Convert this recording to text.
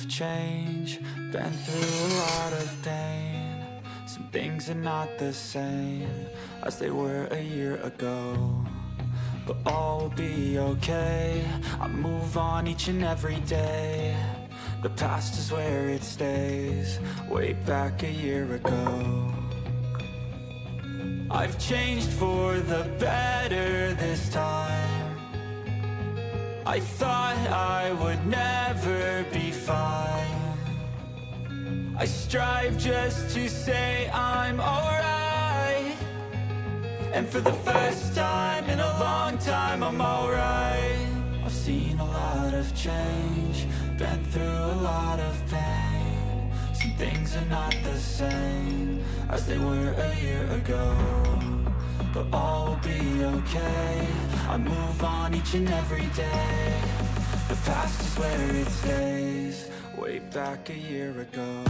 of change, been through a lot of pain. Some things are not the same as they were a year ago, but all will be okay. I move on each and every day. The past is where it stays, way back a year ago. I've changed for the better this time. I thought I would never be fine. I strive just to say I'm alright, and for the first time in a long time I'm alright. I've seen a lot of change, been through a lot of pain. Some things are not the same as they were a year ago, but all will be okay. I move on each and every day. The past is where it stays, way back a year ago.